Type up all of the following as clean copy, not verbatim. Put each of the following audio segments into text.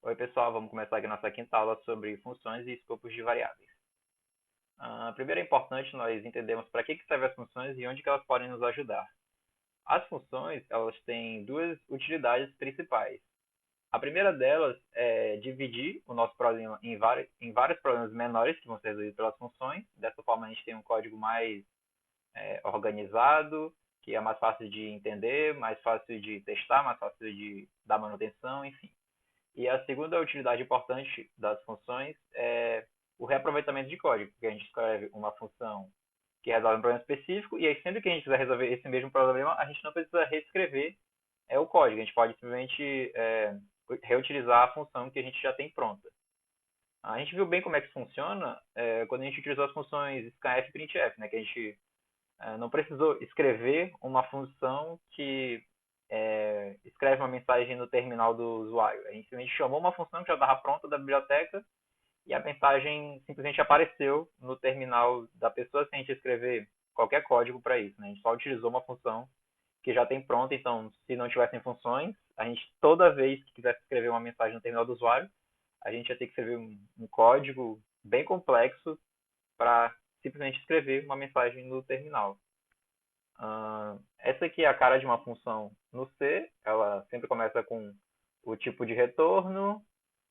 Oi, pessoal, vamos começar aqui a nossa quinta aula sobre funções e escopos de variáveis. Primeiro é importante nós entendermos para que servem as funções e onde que elas podem nos ajudar. As funções, elas têm duas utilidades principais. A primeira delas é dividir o nosso problema em vários problemas menores que vão ser resolvidos pelas funções. Dessa forma, a gente tem um código mais organizado, que é mais fácil de entender, mais fácil de testar, mais fácil de dar manutenção, enfim. E a segunda utilidade importante das funções é o reaproveitamento de código, porque a gente escreve uma função que resolve um problema específico, e aí sempre que a gente quiser resolver esse mesmo problema, a gente não precisa reescrever o código, a gente pode simplesmente reutilizar a função que a gente já tem pronta. A gente viu bem como é que isso funciona quando a gente utilizou as funções scanf e printf, né, que a gente não precisou escrever uma função que escreve uma mensagem no terminal do usuário. A gente simplesmente chamou uma função que já estava pronta da biblioteca e a mensagem simplesmente apareceu no terminal da pessoa sem a gente escrever qualquer código para isso. Né? A gente só utilizou uma função que já tem pronta, então se não tivessem funções, a gente toda vez que quisesse escrever uma mensagem no terminal do usuário, a gente ia ter que escrever um código bem complexo para simplesmente escrever uma mensagem no terminal. Essa aqui é a cara de uma função no C. Ela sempre começa com o tipo de retorno,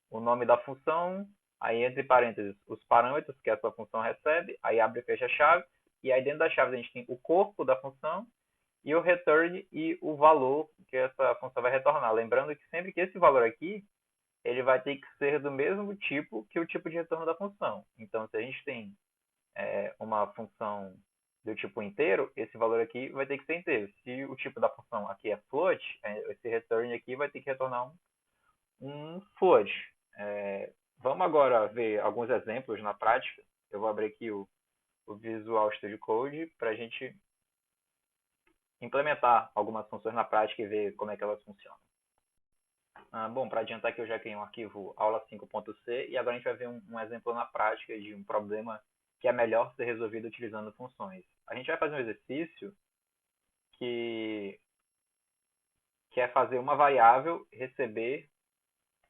o nome da função, aí entre parênteses os parâmetros que essa função recebe, aí abre e fecha a chave, e aí dentro da chave a gente tem o corpo da função e o return e o valor que essa função vai retornar. Lembrando que sempre que esse valor aqui, ele vai ter que ser do mesmo tipo que o tipo de retorno da função. Então, se a gente tem uma função do tipo inteiro, esse valor aqui vai ter que ser inteiro. Se o tipo da função aqui é float, esse return aqui vai ter que retornar um float. Vamos agora ver alguns exemplos na prática. Eu vou abrir aqui o Visual Studio Code para a gente implementar algumas funções na prática e ver como é que elas funcionam. Bom, para adiantar aqui eu já criei um arquivo aula5.c e agora a gente vai ver um exemplo na prática de um problema que é melhor ser resolvido utilizando funções. A gente vai fazer um exercício que, que é fazer uma variável receber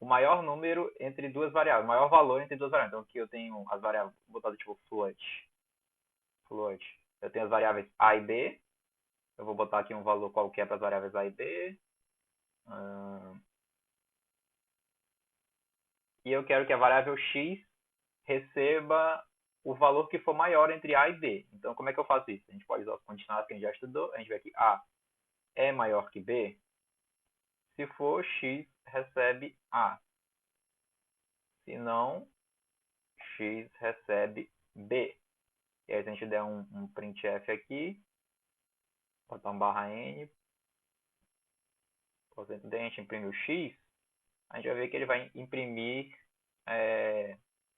o maior número entre duas variáveis, o maior valor entre duas variáveis. Então aqui eu tenho as variáveis, vou botar tipo float. Eu tenho as variáveis a e b, eu vou botar aqui um valor qualquer para as variáveis a e b. E eu quero que a variável x receba o valor que for maior entre A e B. Então, como é que eu faço isso? A gente pode usar os condicionais que a gente já estudou. A gente vê aqui A é maior que B. Se for, X recebe A. Se não, X recebe B. E aí, se a gente der um printf aqui, botar um barra N, por exemplo, daí a gente imprime o X, a gente vai ver que ele vai imprimir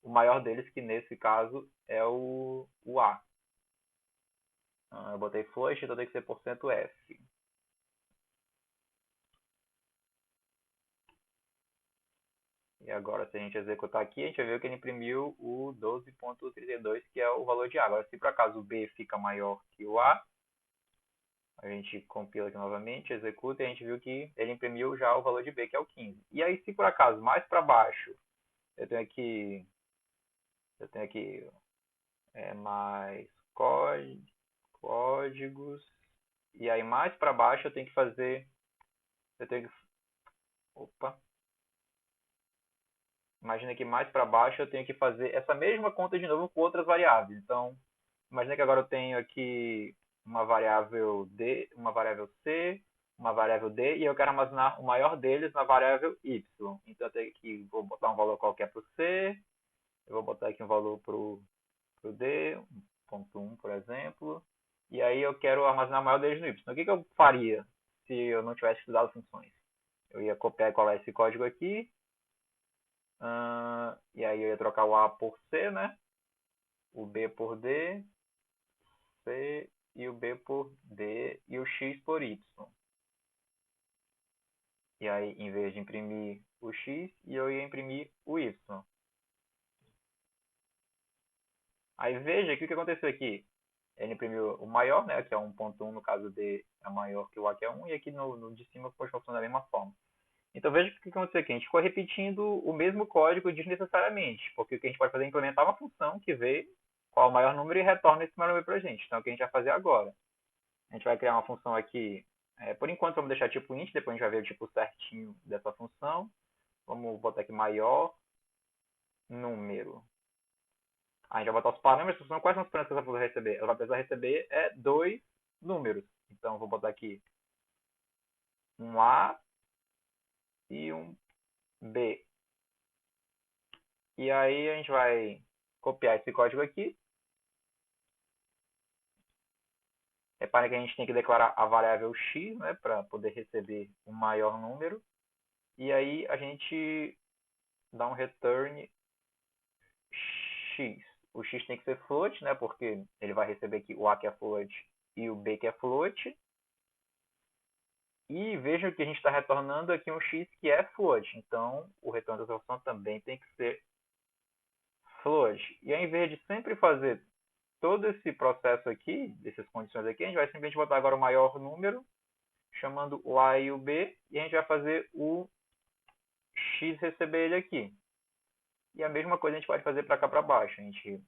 o maior deles, que nesse caso é o A. Eu botei float, então tem que ser %f. E agora, se a gente executar aqui, a gente vai ver que ele imprimiu o 12.32, que é o valor de A. Agora, se por acaso o B fica maior que o a gente compila aqui novamente, executa, e a gente viu que ele imprimiu já o valor de B, que é o 15. E aí, se por acaso, mais para baixo, eu tenho aqui mais códigos, e aí mais para baixo eu tenho que fazer, eu tenho que, opa, imagina que mais para baixo eu tenho que fazer essa mesma conta de novo com outras variáveis. Então, imagina que agora eu tenho aqui uma variável D, uma variável C, uma variável D, e eu quero armazenar o maior deles na variável Y. Então eu tenho que, vou botar um valor qualquer para o C, eu vou botar aqui um valor para o D, 1.1, por exemplo, e aí eu quero armazenar o maior deles no Y. Então o que eu faria se eu não tivesse estudado funções? Eu ia copiar e colar esse código aqui, e aí eu ia trocar o A por C, né? O B por D, C e o B por D e o X por Y. E aí, em vez de imprimir o X, eu ia imprimir o Y. Aí veja que o que aconteceu aqui. Ele imprimiu o maior, né, que é 1.1, no caso D é maior que o A, que é 1, e aqui no de cima continua funcionando da mesma forma. Então veja o que aconteceu aqui. A gente ficou repetindo o mesmo código desnecessariamente, porque o que a gente pode fazer é implementar uma função que vê qual é o maior número e retorna esse maior número para a gente. Então é o que a gente vai fazer agora. A gente vai criar uma função aqui, por enquanto vamos deixar tipo int, depois a gente vai ver o tipo certinho dessa função. Vamos botar aqui maior número. A gente vai botar os parâmetros da função. Quais são os parâmetros que essa função vai receber? Ela vai precisar receber dois números. Então vou botar aqui um A e um B. E aí a gente vai copiar esse código aqui. Repare que a gente tem que declarar a variável x, né, para poder receber o maior número. E aí a gente dá um return x. O x tem que ser float, né, porque ele vai receber aqui o a que é float e o b que é float. E veja que a gente está retornando aqui um x que é float. Então, o retorno da função também tem que ser float. E ao invés de sempre fazer todo esse processo aqui, dessas condições aqui, a gente vai simplesmente botar agora o maior número, chamando o A e o B, e a gente vai fazer o X receber ele aqui. E a mesma coisa a gente pode fazer para cá para baixo. A gente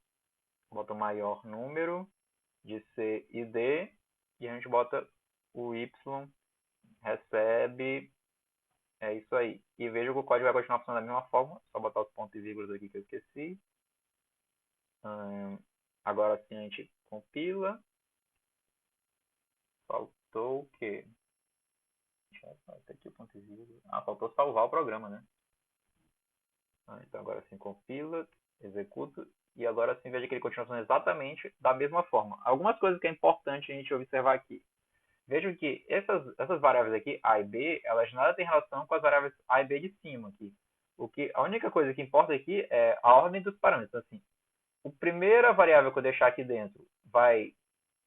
bota o maior número de C e D, e a gente bota o Y recebe, é isso aí. E veja que o código vai continuar funcionando da mesma forma, só botar os pontos e vírgulas aqui que eu esqueci. Agora sim a gente compila. Faltou o quê? Aqui o ponto e vírgula. Faltou salvar o programa, né? Então agora sim compila, executa. E agora sim veja que ele continua funcionando exatamente da mesma forma. Algumas coisas que é importante a gente observar aqui. Vejam que essas variáveis aqui, A e B, elas nada têm relação com as variáveis A e B de cima aqui. A única coisa que importa aqui é a ordem dos parâmetros. Assim, a primeira variável que eu deixar aqui dentro vai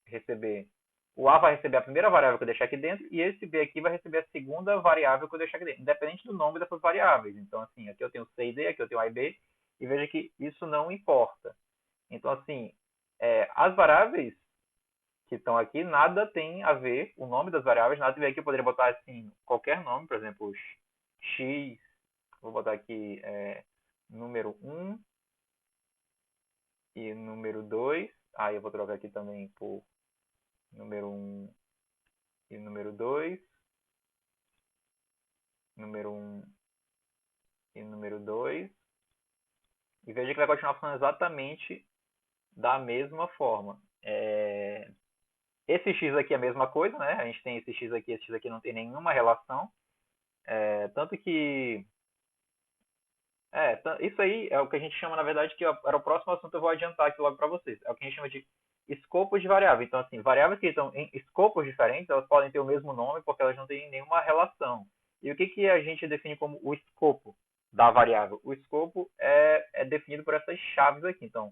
receber, o A vai receber a primeira variável que eu deixar aqui dentro, e esse B aqui vai receber a segunda variável que eu deixar aqui dentro, independente do nome dessas variáveis. Então, assim, aqui eu tenho C e D, aqui eu tenho A e B, e veja que isso não importa. Então, assim, as variáveis que estão aqui, nada tem a ver, o nome das variáveis, nada tem a ver aqui, eu poderia botar, assim, qualquer nome, por exemplo, x, vou botar aqui número 1 e número 2, aí eu vou trocar aqui também por número 1 e número 2, número 1 e número 2, e veja que vai continuar funcionando exatamente da mesma forma. Esse x aqui é a mesma coisa, né? A gente tem esse x aqui não tem nenhuma relação. Tanto que... isso aí é o que a gente chama, na verdade, que era o próximo assunto, eu vou adiantar aqui logo para vocês. É o que a gente chama de escopos de variável. Então, assim, variáveis que estão em escopos diferentes, elas podem ter o mesmo nome porque elas não têm nenhuma relação. E o que a gente define como o escopo da variável? O escopo é definido por essas chaves aqui. Então,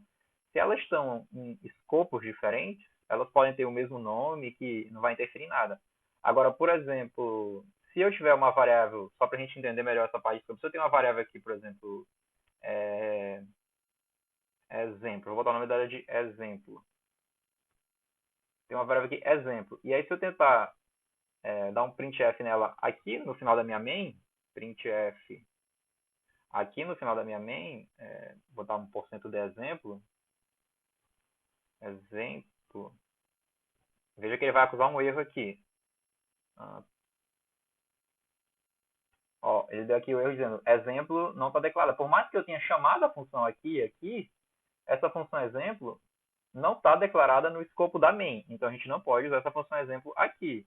se elas estão em escopos diferentes, elas podem ter o mesmo nome que não vai interferir em nada. Agora, por exemplo, se eu tiver uma variável, só para a gente entender melhor essa parte de escopo, se eu tenho uma variável aqui, por exemplo, exemplo, vou botar o nome dela de exemplo. Tem uma variável aqui, exemplo. E aí, se eu tentar dar um printf nela aqui no final da minha main, printf aqui no final da minha main, vou dar 1% de exemplo, veja que ele vai acusar um erro aqui. Ele deu aqui o erro dizendo, exemplo não está declarado. Por mais que eu tenha chamado a função aqui e aqui, essa função exemplo não está declarada no escopo da main. Então, a gente não pode usar essa função exemplo aqui.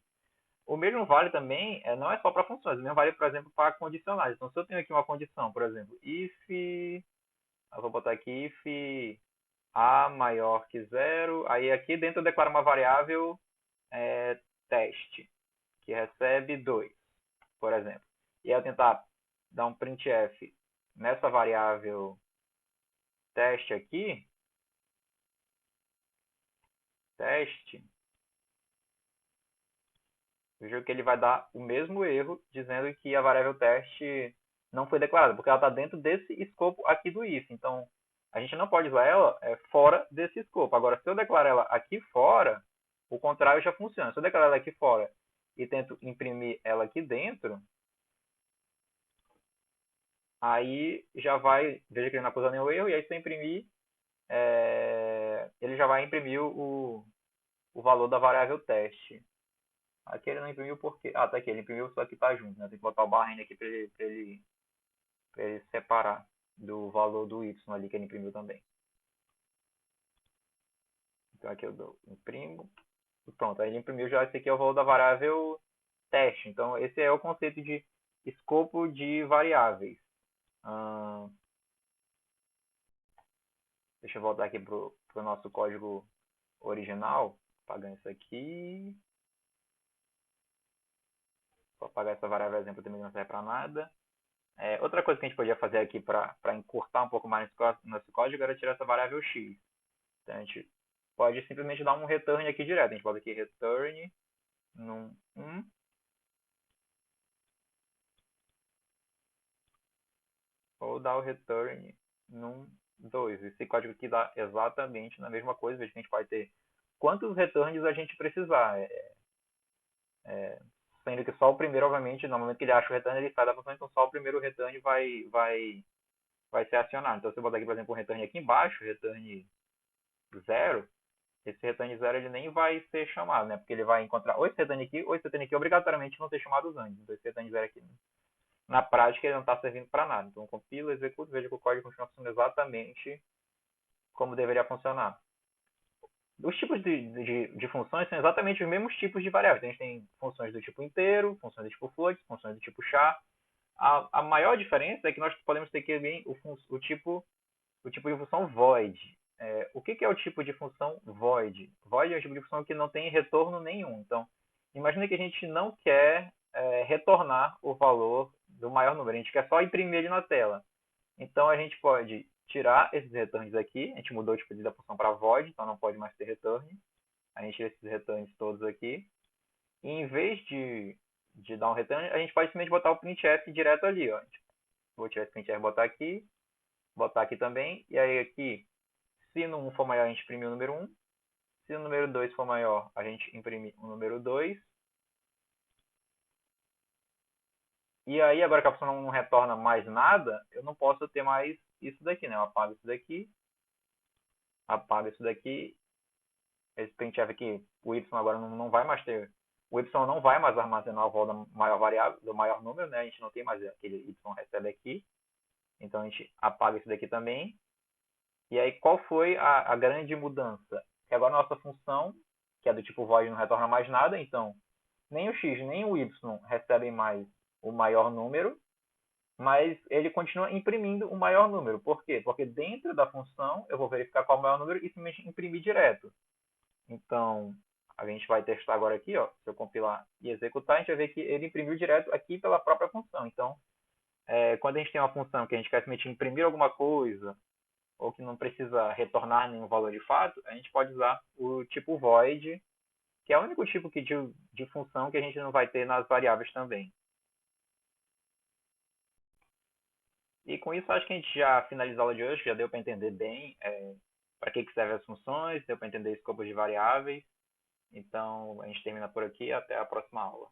O mesmo vale também, não é só para funções, o mesmo vale, por exemplo, para condicionais. Então, se eu tenho aqui uma condição, por exemplo, if, eu vou botar aqui if a maior que zero, aí aqui dentro eu declaro uma variável teste, que recebe 2, por exemplo. E eu tentar dar um printf nessa variável teste aqui, teste, veja que ele vai dar o mesmo erro, dizendo que a variável teste não foi declarada, porque ela está dentro desse escopo aqui do if. Então, a gente não pode usar ela fora desse escopo. Agora, se eu declarar ela aqui fora, o contrário já funciona. Se eu declarar ela aqui fora e tento imprimir ela aqui dentro, Aí já vai, veja que ele não acusou nenhum erro, e aí se eu imprimir, ele já vai imprimir o valor da variável teste. Aqui ele não imprimiu porque... Ah, tá aqui, ele imprimiu, só que tá junto, né? Tem que botar o barra aqui pra ele separar do valor do y ali que ele imprimiu também. Então aqui eu imprimo. Pronto, aí ele imprimiu já. Esse aqui é o valor da variável teste. Então esse é o conceito de escopo de variáveis. Deixa eu voltar aqui pro nosso código original. Apagando isso aqui. Vou apagar essa variável exemplo também não serve para nada. Outra coisa que a gente podia fazer aqui para encurtar um pouco mais nosso código era tirar essa variável x. Então a gente pode simplesmente dar um return aqui direto. A gente bota aqui return num 1. Ou dar o return num 2. Esse código aqui dá exatamente na mesma coisa. Veja que a gente pode ter quantos returns a gente precisar. Sendo que só o primeiro, obviamente, no momento que ele acha o return, ele sai da função, então só o primeiro return vai ser acionado. Então, se eu botar aqui, por exemplo, um return aqui embaixo, return 0, esse return 0 ele nem vai ser chamado, né? Porque ele vai encontrar ou esse return aqui, ou esse return aqui obrigatoriamente vão ser chamados antes. Então, esse return 0 aqui, na prática, ele não está servindo para nada. Então, compila, executa, veja que o código continua funcionando exatamente como deveria funcionar. Os tipos de funções são exatamente os mesmos tipos de variáveis. A gente tem funções do tipo inteiro, funções do tipo float, funções do tipo char. A maior diferença é que nós podemos ter aqui também o tipo de função void. O que é o tipo de função void? Void é um tipo de função que não tem retorno nenhum. Então, imagine que a gente não quer retornar o valor do maior número, a gente quer só imprimir ele na tela. Então, a gente pode tirar esses returns aqui, a gente mudou o tipo da função para void, então não pode mais ter return. A gente tira esses returns todos aqui. E em vez de dar um return, a gente pode simplesmente botar o printf direto ali. Ó. Vou tirar esse printf e botar aqui também. E aí aqui, se no 1 for maior, a gente imprime o número 1. Se o número 2 for maior, a gente imprime o número 2. E aí, agora que a função não retorna mais nada, eu não posso ter mais isso daqui, né? Eu apago isso daqui, apago isso daqui. Esse printf aqui, o y agora não vai mais ter... O y não vai mais armazenar o valor da maior variável, do maior número, né? A gente não tem mais aquele y recebe aqui. Então, a gente apaga isso daqui também. E aí, qual foi a grande mudança? Que agora a nossa função, que é do tipo void, não retorna mais nada. Então, nem o x, nem o y recebem mais o maior número, mas ele continua imprimindo o maior número. Por quê? Porque dentro da função eu vou verificar qual é o maior número e simplesmente imprimir direto. Então, a gente vai testar agora aqui, ó, se eu compilar e executar, a gente vai ver que ele imprimiu direto aqui pela própria função. Então, quando a gente tem uma função que a gente quer simplesmente imprimir alguma coisa, ou que não precisa retornar nenhum valor de fato, a gente pode usar o tipo void, que é o único tipo de função que a gente não vai ter nas variáveis também. E com isso, acho que a gente já finalizou a aula de hoje, já deu para entender bem para que servem as funções, deu para entender escopos de variáveis. Então, a gente termina por aqui. Até a próxima aula.